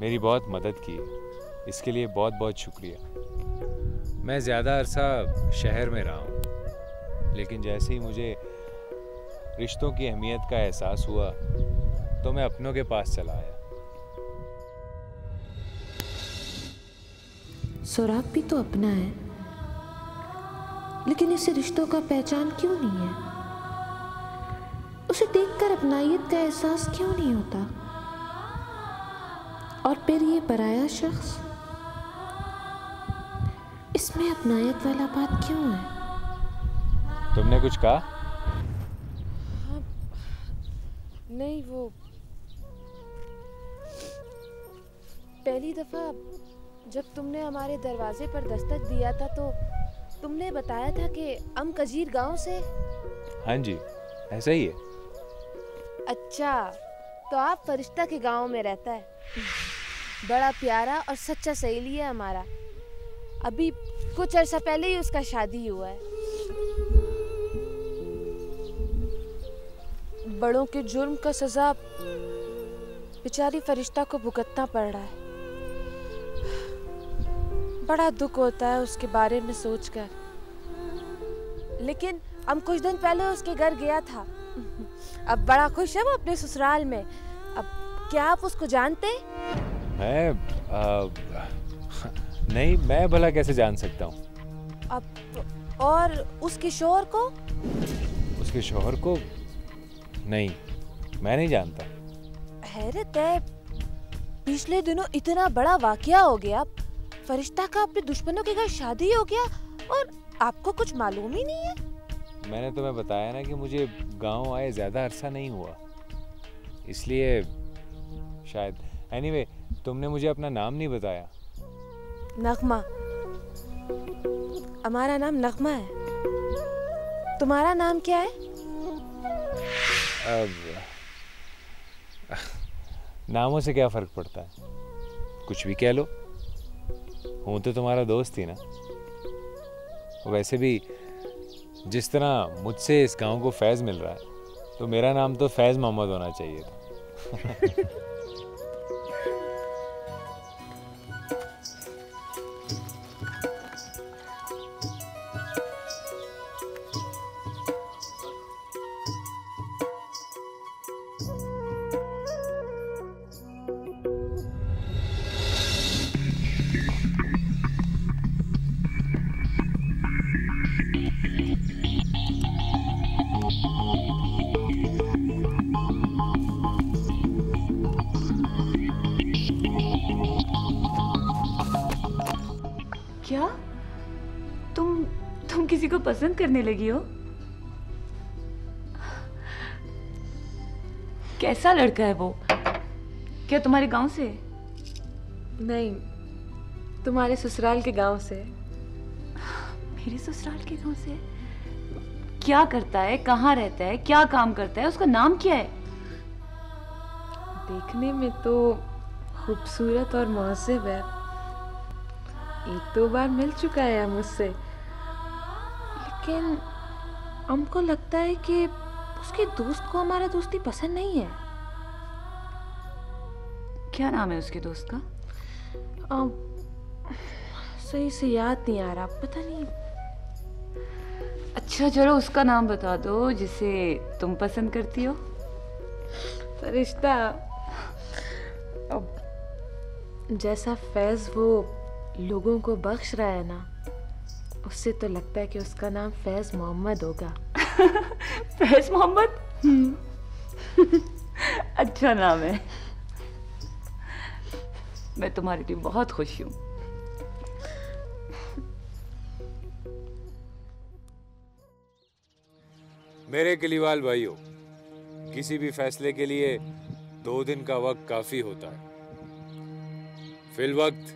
मेरी बहुत मदद की है, इसके लिए बहुत बहुत शुक्रिया। मैं ज़्यादा अरसा शहर में रहा हूँ, लेकिन जैसे ही मुझे रिश्तों की अहमियत का एहसास हुआ तो मैं अपनों के पास चला आया। सोराब भी तो अपना है, लेकिन इसे रिश्तों का पहचान क्यों नहीं है? उसे देखकर अपनायत का एहसास क्यों नहीं होता? और फिर ये पराया शख्स, इसमें अपनायत वाला बात क्यों है? तुमने कुछ कहा? हाँ, नहीं, वो पहली दफा जब तुमने हमारे दरवाजे पर दस्तक दिया था तो तुमने बताया था कि हम कजीर गांव से। हाँ जी, ऐसा ही है। अच्छा, तो आप फरिश्ता के गांव में रहता है। बड़ा प्यारा और सच्चा सहेली है हमारा। अभी कुछ अर्सा पहले ही उसका शादी हुआ है। बड़ों के जुर्म का सजा बेचारी फरिश्ता को भुगतना पड़ रहा है। बड़ा दुख होता है उसके बारे में सोचकर। लेकिन हम कुछ दिन पहले उसके घर गया था। अब बड़ा खुश है वो अपने ससुराल में। अब क्या आप उसको जानते? मैं नहीं, मैं भला कैसे जान सकता हूँ? अब और उसके शोहर को? उसके शोहर को नहीं, मैं नहीं जानता। हैरत है, पिछले दिनों इतना बड़ा वाकया हो गया, फरिश्ता का अपने दुश्मनों के घर शादी हो गया और आपको कुछ मालूम ही नहीं है। मैंने तुम्हें बताया ना कि मुझे गांव आए ज़्यादा अरसा नहीं हुआ, इसलिए शायद। एनीवे, तुमने मुझे अपना नाम नहीं बताया। नगमा। हमारा नाम नगमा है। तुम्हारा नाम क्या है? अब नामों से क्या फ़र्क पड़ता है, कुछ भी कह लो। हूँ तो तुम्हारा दोस्त ही ना। वैसे भी जिस तरह मुझसे इस गांव को फैज़ मिल रहा है, तो मेरा नाम तो फैज़ मोहम्मद होना चाहिए था। क्या तुम किसी को पसंद करने लगी हो? कैसा लड़का है वो? क्या तुम्हारे गांव से? नहीं, तुम्हारे ससुराल के गांव से। मेरे ससुराल के गांव से? क्या करता है, कहाँ रहता है, क्या काम करता है, उसका नाम क्या है? देखने में तो खूबसूरत और मुहज़्ज़ब है। एक दो बार मिल चुका है मुझसे, लेकिन हमको लगता है कि उसके दोस्त को हमारा दोस्ती पसंद नहीं है। क्या नाम है उसके दोस्त का? सही से याद नहीं आ रहा, पता नहीं। अच्छा चलो, उसका नाम बता दो जिसे तुम पसंद करती हो। फरिश्ता, अब जैसा फैज़ वो लोगों को बख्श रहा है ना, उससे तो लगता है कि उसका नाम फैज़ मोहम्मद होगा। फैज़ मोहम्मद? अच्छा नाम है। मैं तुम्हारे लिए बहुत खुश हूँ। मेरे कलीवाल भाइयों, किसी भी फैसले के लिए 2 दिन का वक्त काफ़ी होता है। फिल वक्त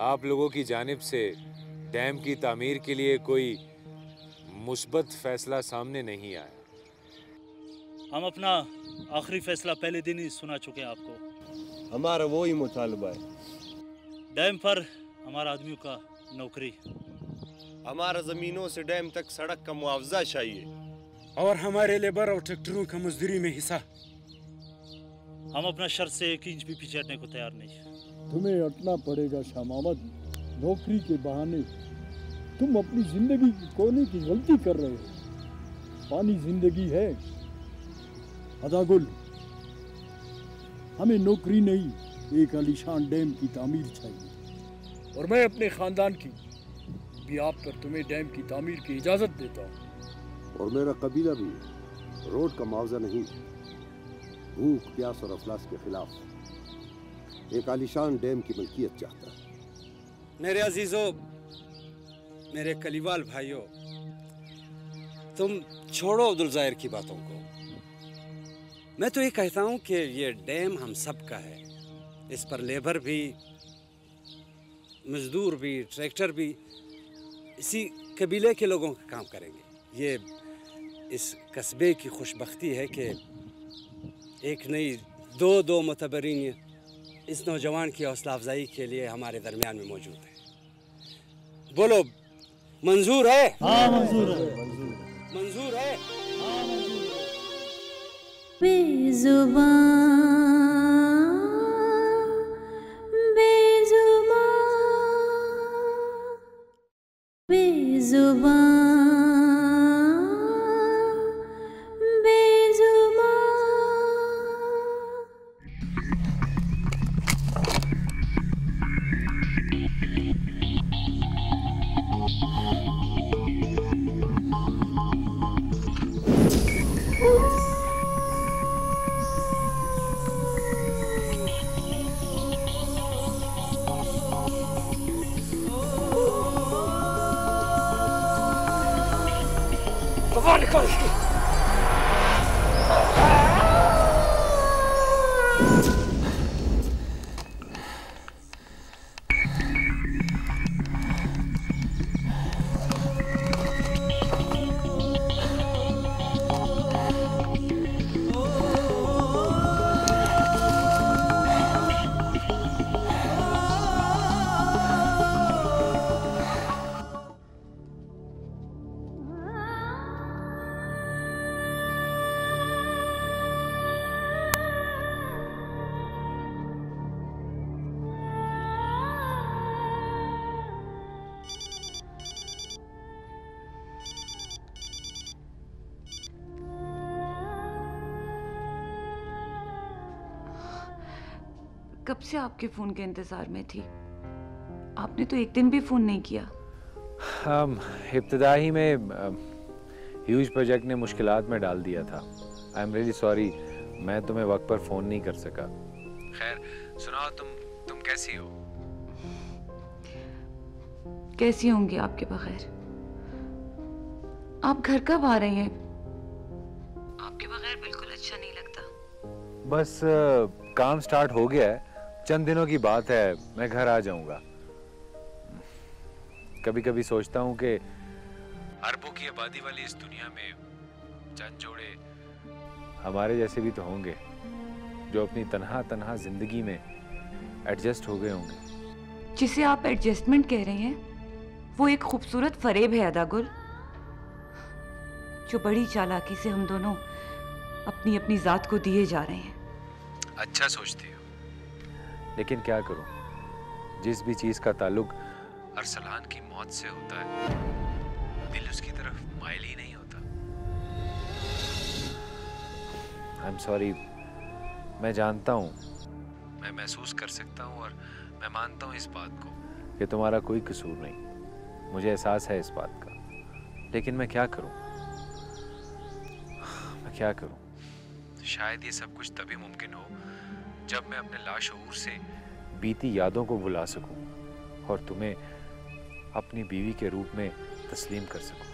आप लोगों की जानिब से डैम की तामीर के लिए कोई मुस्बत फैसला सामने नहीं आया। हम अपना आखिरी फैसला पहले दिन ही सुना चुके हैं आपको। हमारा वो ही मुतालबा है। डैम पर हमारा आदमियों का नौकरी, हमारा जमीनों से डैम तक सड़क का मुआवजा चाहिए, और हमारे लेबर और ट्रैक्टरों का मजदूरी में हिस्सा। हम अपना शर्त से 1 इंच भी पीछे हटने को तैयार नहीं। तुम्हें हटना पड़ेगा शाह मोहम्मद। नौकरी के बहाने तुम अपनी जिंदगी की कोने की गलती कर रहे हो। पानी जिंदगी है। अदागुल, हमें नौकरी नहीं, एक आलीशान डैम की तामीर चाहिए। और मैं अपने खानदान की बियाह पर तुम्हें डैम की तामीर की इजाजत देता हूँ। और मेरा कबीला भी रोड का मुआवजा नहीं, भूख प्यास और अफलास के खिलाफ एक आलीशान डैम की मलकियत चाहता है। मेरे अजीजों, मेरे कलीवाल भाइयों, तुम छोड़ो अब्दुल ज़ाहिर की बातों को। मैं तो ये कहता हूँ कि ये डैम हम सब का है। इस पर लेबर भी, मजदूर भी, ट्रैक्टर भी इसी कबीले के लोगों का काम करेंगे। ये इस कस्बे की खुशबख्ती है कि एक नहीं दो मुतबरीन इस नौजवान की हौसला अफजाई के लिए हमारे दरमियान में मौजूद है। बोलो, मंजूर है? हाँ मंजूर है। मंजूर है? हाँ मंजूर है। बेजुबान बेजुबान बेजुबान कब से आपके फ़ोन के इंतज़ार में थी। आपने तो एक दिन भी फ़ोन नहीं किया। इब्तिदाई में ह्यूज प्रोजेक्ट ने मुश्किलात में डाल दिया था। आई एम रियली सॉरी, मैं तुम्हें वक्त पर फ़ोन नहीं कर सका। खैर सुनाओ, तुम कैसी हो? कैसी होंगी आपके बगैर? आप घर कब आ रहे हैं? आपके बगैर बिल्कुल अच्छा नहीं लगता। बस काम स्टार्ट हो गया है, चंद दिनों की बात है, मैं घर आ जाऊंगा। कभी कभी सोचता हूँ कि अरबों की आबादी वाली इस दुनिया में चंद जोड़े हमारे जैसे भी तो होंगे जो अपनी तन्हा जिंदगी में एडजस्ट हो गए होंगे। जिसे आप एडजस्टमेंट कह रहे हैं वो एक खूबसूरत फरेब है अदागुल, जो बड़ी चालाकी से हम दोनों अपनी अपनी जात को दिए जा रहे हैं। अच्छा सोचती हो, लेकिन क्या करूं, जिस भी चीज का ताल्लुक अरसलान की मौत से होता है दिल उसकी तरफ माइल ही नहीं होता। आई एम सॉरी, मैं जानता हूं, मैं महसूस कर सकता हूं और मैं मानता हूं इस बात को कि तुम्हारा कोई कसूर नहीं, मुझे एहसास है इस बात का, लेकिन मैं क्या करूं, मैं क्या करूं? शायद ये सब कुछ तभी मुमकिन हो जब मैं अपने लाशऊर से बीती यादों को भुला सकूं और तुम्हें अपनी बीवी के रूप में तस्लीम कर सकूं।